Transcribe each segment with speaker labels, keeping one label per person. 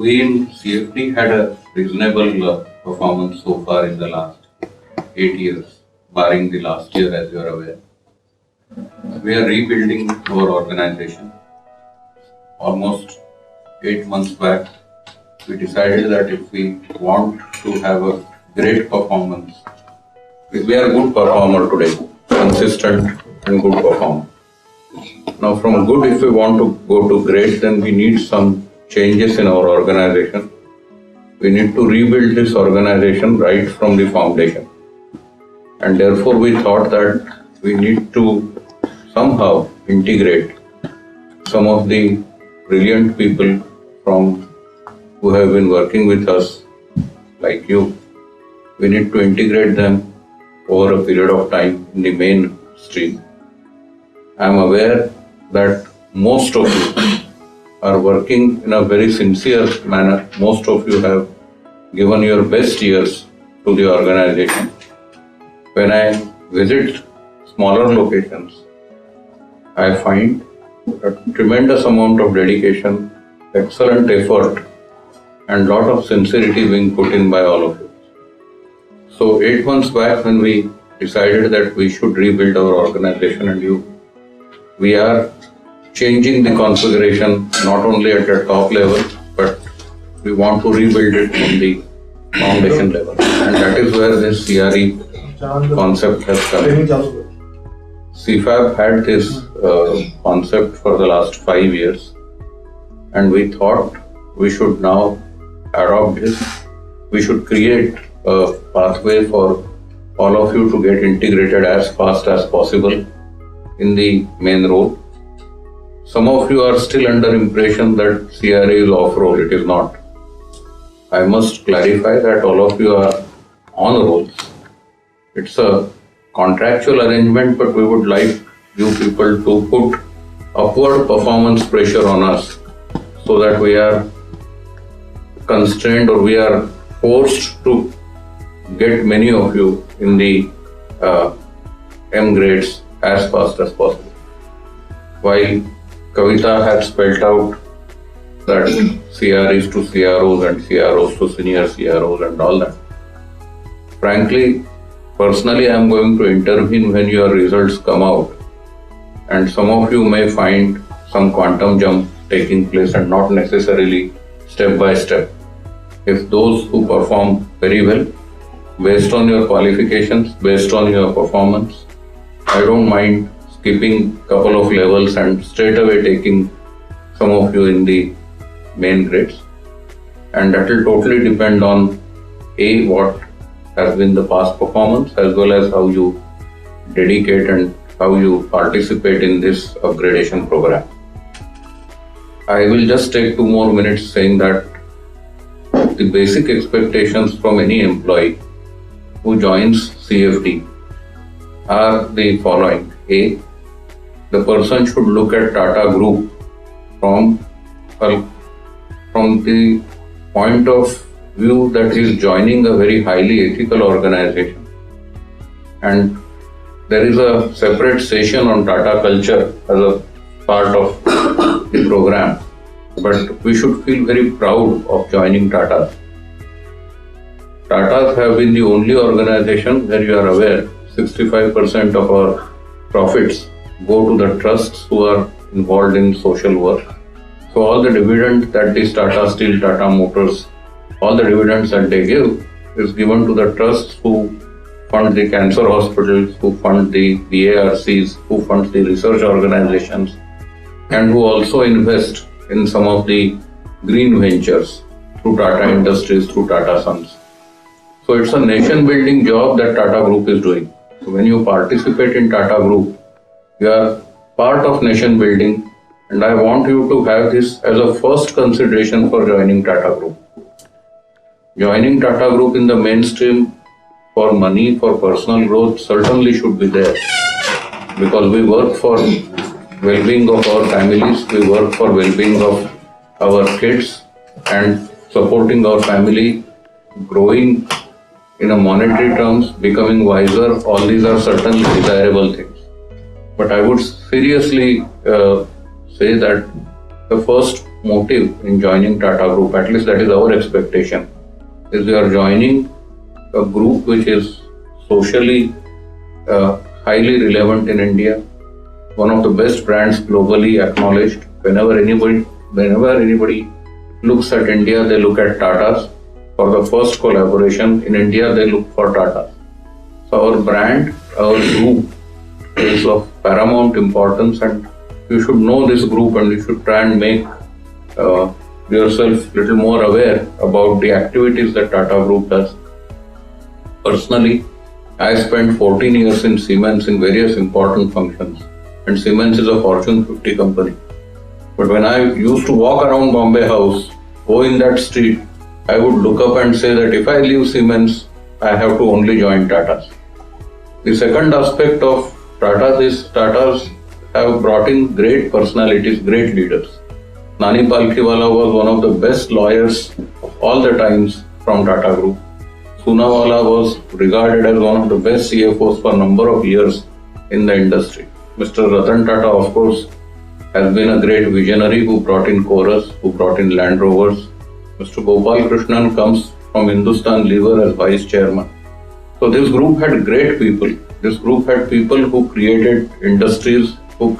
Speaker 1: We in CFD had a reasonable performance so far in the last 8 years, barring the last year, as you are aware. We are rebuilding our organization. Almost 8 months back, we decided that if we want to have a great performance, we are a good performer today, consistent and good performer. Now from good, if we want to go to great, then we need some changes in our organization. We need to rebuild this organization right from the foundation. And therefore we thought that we need to somehow integrate some of the brilliant people who have been working with us, like you. We need to integrate them over a period of time in the mainstream. I am aware that most of you are working in a very sincere manner. Most of you have given your best years to the organization. When I visit smaller locations, I find a tremendous amount of dedication, excellent effort, and lot of sincerity being put in by all of you. So 8 months back, when we decided that we should rebuild our organization and we are changing the configuration not only at the top level, but we want to rebuild it from the foundation level. And that is where this CRE concept has come in. CFAB had this concept for the last 5 years, and we thought we should now adopt this. We should create a pathway for all of you to get integrated as fast as possible in the main role. Some of you are still under impression that CRA is off-roll. It is not. I must clarify that all of you are on rolls. It's a contractual arrangement, but we would like you people to put upward performance pressure on us so that we are constrained or we are forced to get many of you in the M grades as fast as possible. While Kavita had spelled out that CREs to CROs and CROs to senior CROs and all that. Frankly, personally, I am going to intervene when your results come out, and some of you may find some quantum jump taking place and not necessarily step by step. If those who perform very well, based on your qualifications, based on your performance, I don't mind skipping couple of levels and straight away taking some of you in the main grades. And that will totally depend on what has been the past performance, as well as how you dedicate and how you participate in this upgradation program. I will just take 2 more minutes saying that the basic expectations from any employee who joins CFD are the following. A, the person should look at Tata Group from the point of view that he is joining a very highly ethical organization. And there is a separate session on Tata culture as a part of the program. But we should feel very proud of joining Tata. Tatas have been the only organization where you are aware 65% of our profits go to the trusts who are involved in social work. So all the dividends that this Tata Steel, Tata Motors, all the dividends that they give is given to the trusts who fund the cancer hospitals, who fund the VARCs, who fund the research organizations, and who also invest in some of the green ventures through Tata Industries, through Tata Sons. So it's a nation building job that Tata Group is doing. So when you participate in Tata Group, you are part of nation building, and I want you to have this as a first consideration for joining Tata Group. Joining Tata Group in the mainstream for money, for personal growth certainly should be there, because we work for well-being of our families, we work for well-being of our kids and supporting our family, growing in a monetary terms, becoming wiser. All these are certainly desirable things. But I would seriously say that the first motive in joining Tata Group, at least that is our expectation, is we are joining a group which is socially highly relevant in India, one of the best brands globally acknowledged. Whenever anybody looks at India, they look at Tata's. For the first collaboration in India, they look for Tata. So our brand, our group is of paramount importance, and you should know this group and you should try and make yourself little more aware about the activities that Tata Group does. Personally, I spent 14 years in Siemens in various important functions, and Siemens is a Fortune 50 company. But when I used to walk around Bombay House, go in that street, I would look up and say that if I leave Siemens, I have to only join Tata's. The second aspect of Tata's is Tata's have brought in great personalities, great leaders. Nani Palkhiwala was one of the best lawyers of all the times from Tata Group. Poonawalla was regarded as one of the best CFOs for a number of years in the industry. Mr. Ratan Tata, of course, has been a great visionary who brought in Chorus, who brought in Land Rovers. Mr. Gopal Krishnan comes from Hindustan Lever as vice chairman. So this group had great people. This group had people who created industries, who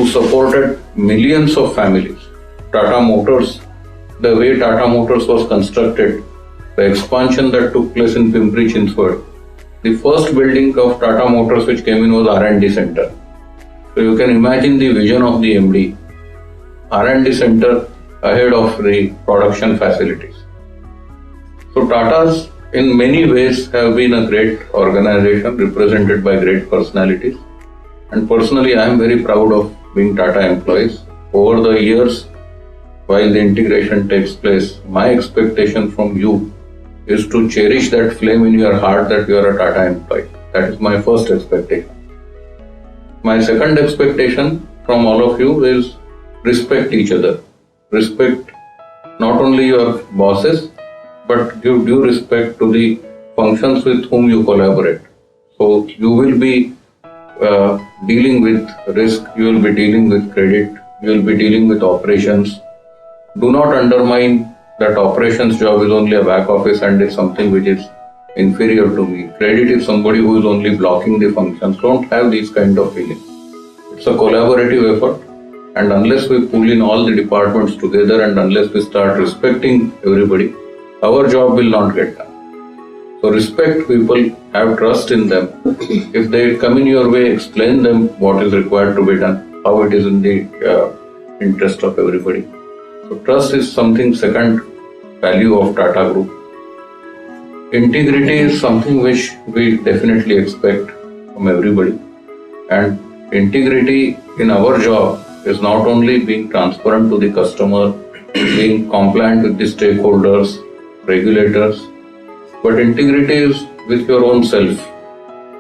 Speaker 1: supported millions of families. Tata Motors, the way Tata Motors was constructed, the expansion that took place in Pimpri Chinchwad, the first building of Tata Motors which came in was R&D center. So you can imagine the vision of the MD, R&D center ahead of the production facilities. So Tata's in many ways have been a great organization represented by great personalities. And personally, I am very proud of being Tata employees. Over the years, while the integration takes place, my expectation from you is to cherish that flame in your heart that you are a Tata employee. That is my first expectation. My second expectation from all of you is respect each other. Respect not only your bosses, but give due respect to the functions with whom you collaborate. So you will be dealing with risk, you will be dealing with credit, you will be dealing with operations. Do not undermine that operations job is only a back office and is something which is inferior to me. Credit is somebody who is only blocking the functions. Don't have these kind of feelings. It's a collaborative effort, and unless we pull in all the departments together and unless we start respecting everybody, our job will not get done. So respect people, have trust in them. If they come in your way, explain them what is required to be done, how it is in the interest of everybody. So trust is something second value of Tata Group. Integrity is something which we definitely expect from everybody. And integrity in our job is not only being transparent to the customer, being compliant with the stakeholders, regulators, but integrity is with your own self.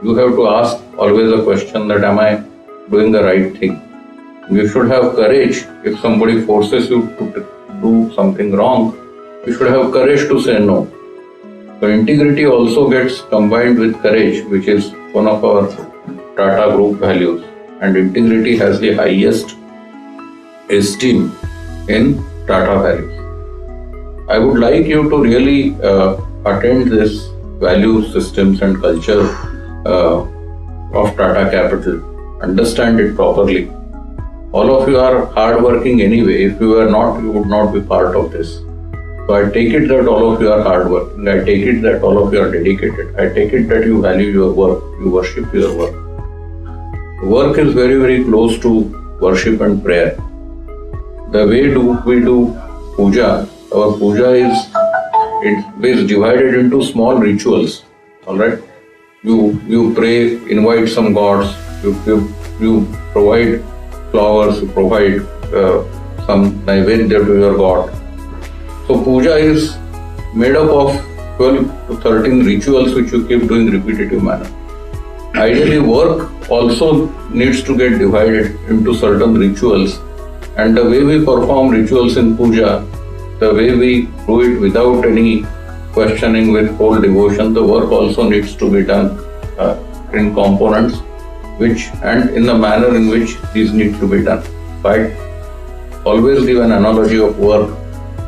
Speaker 1: You have to ask always a question that am I doing the right thing? You should have courage. If somebody forces you to do something wrong, you should have courage to say no. So integrity also gets combined with courage, which is one of our Tata Group values. And integrity has the highest esteem in Tata values. I would like you to really attend this value systems and culture of Tata Capital. Understand it properly. All of you are hardworking anyway. If you were not, you would not be part of this. So I take it that all of you are hardworking. I take it that all of you are dedicated. I take it that you value your work. You worship your work. Work is very, very close to worship and prayer. The way we do puja, our puja is divided into small rituals. All right, you pray, invite some gods, you provide flowers, you provide some naivedya to your god. So puja is made up of 12 to 13 rituals which you keep doing repetitive manner. Ideally, work also needs to get divided into certain rituals, and the way we perform rituals in puja, the way we do it without any questioning, with whole devotion, the work also needs to be done in components and in the manner in which these need to be done. I always give an analogy of work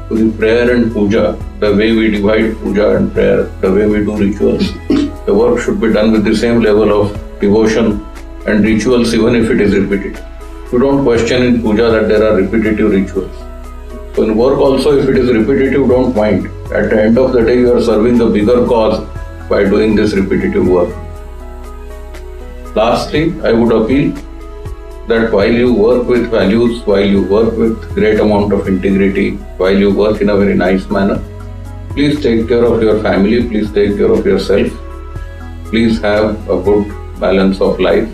Speaker 1: to the prayer and puja, the way we divide puja and prayer, the way we do rituals. The work should be done with the same level of devotion and rituals, even if it is repetitive. You don't question in puja that there are repetitive rituals. So in work also, if it is repetitive, don't mind. At the end of the day, you are serving the bigger cause by doing this repetitive work. Lastly, I would appeal that while you work with values, while you work with great amount of integrity, while you work in a very nice manner, please take care of your family, please take care of yourself, please have a good balance of life.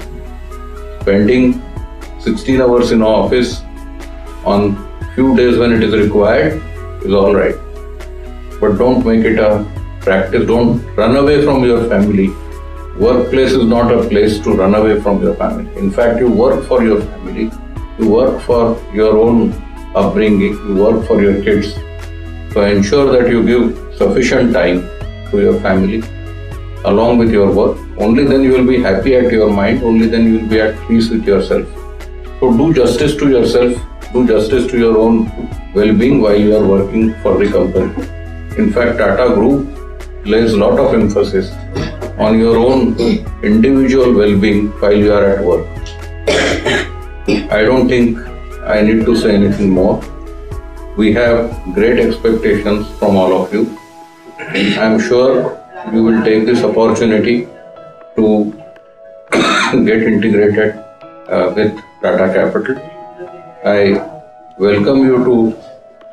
Speaker 1: Spending 16 hours in office on few days when it is required is all right, but don't make it a practice. Don't run away from your family. Workplace is not a place to run away from your family. In fact, you work for your family, you work for your own upbringing, you work for your kids. So ensure that you give sufficient time to your family along with your work. Only then you will be happy at your mind, only then you will be at peace with yourself. So do justice to yourself, do justice to your own well-being while you are working for the company. In fact, Tata Group lays a lot of emphasis on your own individual well-being while you are at work. I don't think I need to say anything more. We have great expectations from all of you. I am sure you will take this opportunity to get integrated with Tata Capital. I welcome you to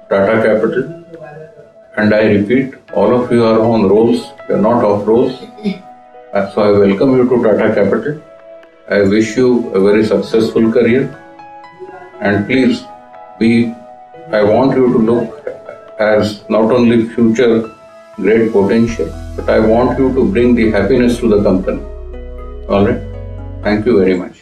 Speaker 1: Tata Capital, and I repeat, all of you are on rolls, you are not off rolls. So I welcome you to Tata Capital. I wish you a very successful career, and please I want you to look as not only future great potential, but I want you to bring the happiness to the company. All right. Thank you very much.